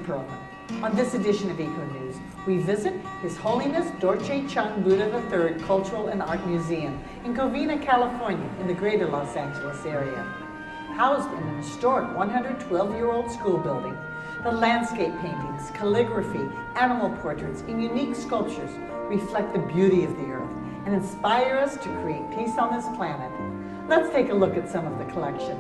Perlman. On this edition of Eco News, we visit His Holiness Dorje Chung Buddha III Cultural and Art Museum in Covina, California, in the greater Los Angeles area. Housed in an historic 112-year-old school building, the landscape paintings, calligraphy, animal portraits, and unique sculptures reflect the beauty of the earth and inspire us to create peace on this planet. Let's take a look at some of the collection.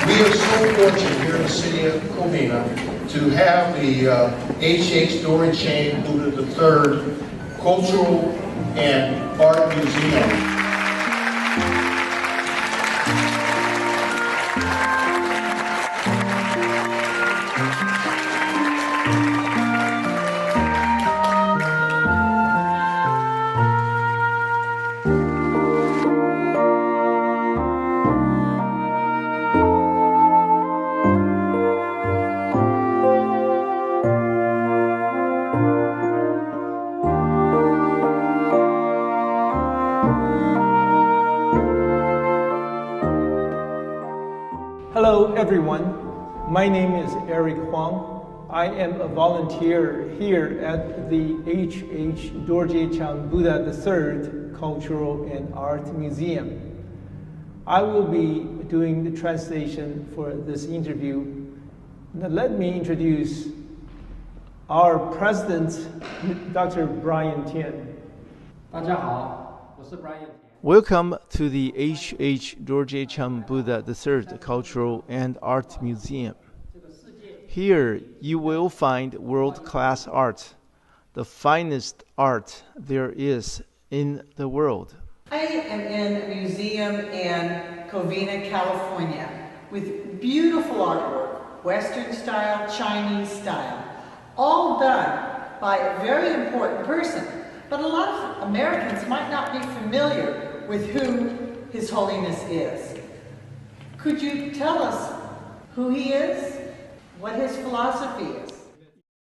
We are so fortunate here in the city of Covina to have the H.H. Dorje Buddha III Cultural and Art Museum. Hello everyone, my name is Eric Huang. I am a volunteer here at the H.H. Dorje Chung Buddha III Cultural and Art Museum. I will be doing the translation for this interview. Now let me introduce our president, Dr. Brian Tian. 大家好，我是 Brian。 Welcome to the H.H. Dorje Chung Buddha III Cultural and Art Museum. Here you will find world-class art, the finest art there is in the world. I am in a museum in Covina, California, with beautiful artwork, Western style, Chinese style, all done by a very important person. But a lot of Americans might not be familiar with who His Holiness is. Could you tell us who he is, what his philosophy is?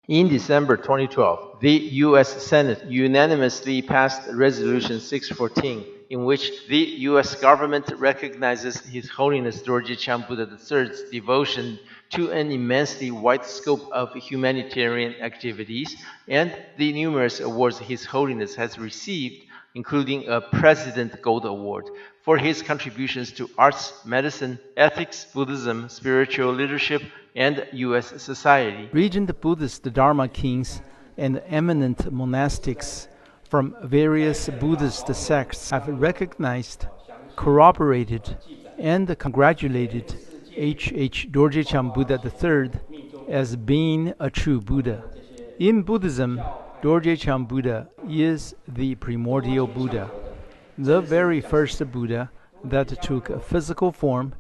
In December 2012, the U.S. Senate unanimously passed Resolution 614, in which the U.S. government recognizes His Holiness Dorje Chung Buddha III's devotion to an immensely wide scope of humanitarian activities and the numerous awards His Holiness has received, including a President Gold Award, for his contributions to arts, medicine, ethics, Buddhism, spiritual leadership, and U.S. society. Regent Buddhist Dharma kings and eminent monastics from various Buddhist sects have recognized, corroborated, and congratulated H.H. Dorje Chung Buddha III as being a true Buddha. In Buddhism, Dorje Chang Buddha is the primordial Buddha, the very first Buddha that took a physical form,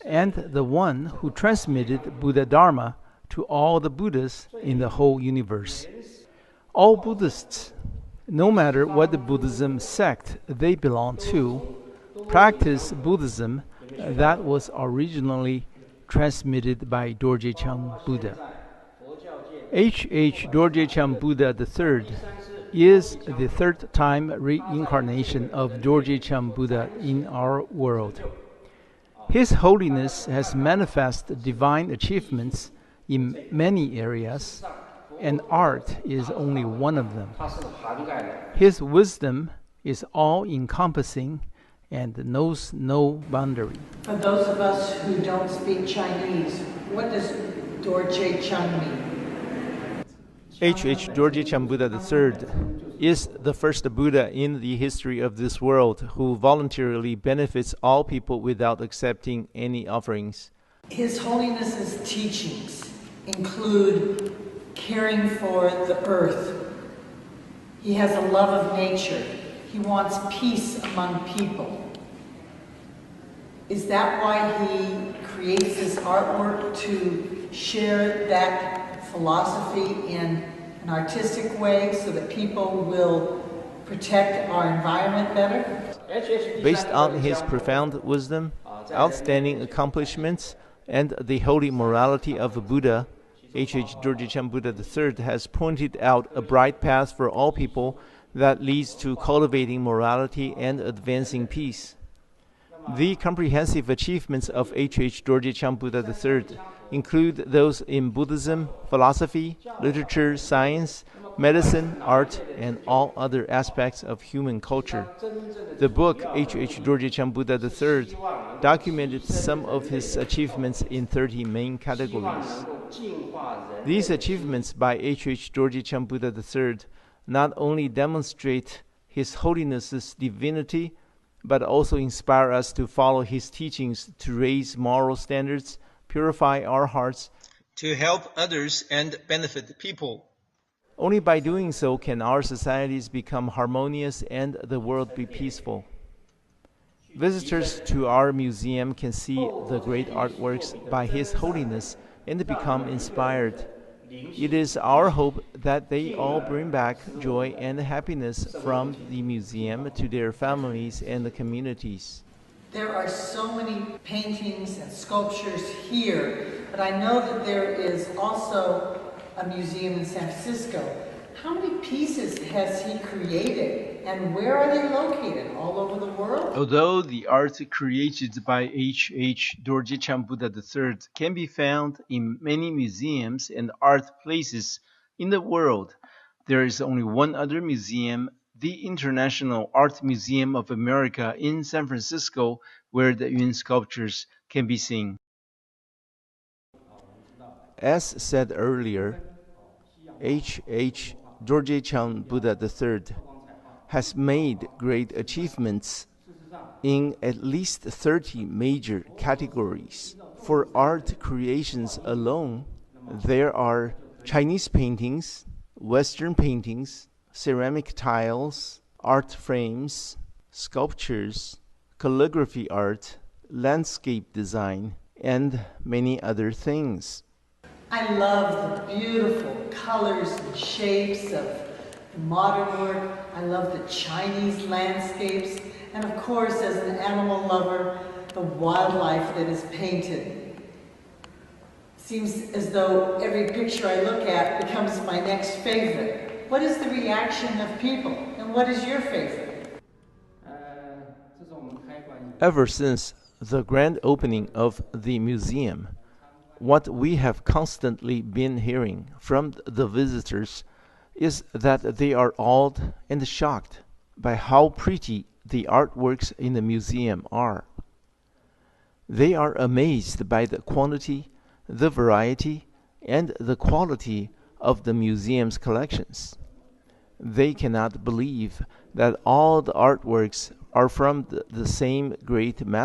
and the one who transmitted Buddha Dharma to all the Buddhas in the whole universe. All Buddhists, no matter what Buddhism sect they belong to, practice Buddhism that was originally transmitted by Dorje Chang Buddha. H.H. Dorje Chang Buddha III is the third time reincarnation of Dorje Chang Buddha in our world. His Holiness has manifested divine achievements in many areas, and art is only one of them. His wisdom is all-encompassing and knows no boundary. For those of us who don't speak Chinese, what does Dorje Chang mean? H.H. Dorje Chang Buddha III is the first Buddha in the history of this world who voluntarily benefits all people without accepting any offerings. His Holiness's teachings include caring for the earth. He has a love of nature. He wants peace among people. Is that why he creates this artwork, to share that philosophy in an artistic way so that people will protect our environment better? Based on his profound wisdom, outstanding accomplishments, and the holy morality of Buddha, H.H. Dorje Chang Buddha III has pointed out a bright path for all people that leads to cultivating morality and advancing peace. The comprehensive achievements of H.H. Dorje Chang Buddha III include those in Buddhism, philosophy, literature, science, medicine, art, and all other aspects of human culture. The book H.H. Dorje Chang Buddha III documented some of his achievements in 30 main categories. These achievements by H.H. Dorje Chang Buddha III not only demonstrate His Holiness's divinity, but also inspire us to follow his teachings to raise moral standards, purify our hearts, to help others and benefit people. Only by doing so can our societies become harmonious and the world be peaceful. Visitors to our museum can see the great artworks by His Holiness and become inspired. It is our hope that they all bring back joy and happiness from the museum to their families and the communities. There are so many paintings and sculptures here, but I know that there is also a museum in San Francisco. How many pieces has he created, and where are they located? All over the world? Although the art created by H.H. Dorje Chang Buddha III can be found in many museums and art places in the world, there is only one other museum, the International Art Museum of America in San Francisco, where the Yun sculptures can be seen. As said earlier, H.H. Dorje Chang Buddha III has made great achievements in at least 30 major categories. For art creations alone, there are Chinese paintings, Western paintings, ceramic tiles, art frames, sculptures, calligraphy art, landscape design, and many other things. I love the beautiful colors and shapes of the modern work. I love the Chinese landscapes, and of course, as an animal lover, the wildlife that is painted. Seems as though every picture I look at becomes my next favorite. What is the reaction of people, and what is your favorite? Ever since the grand opening of the museum, what we have constantly been hearing from the visitors is that they are awed and shocked by how pretty the artworks in the museum are. They are amazed by the quantity, the variety, and the quality of the museum's collections. They cannot believe that all the artworks are from the same great master.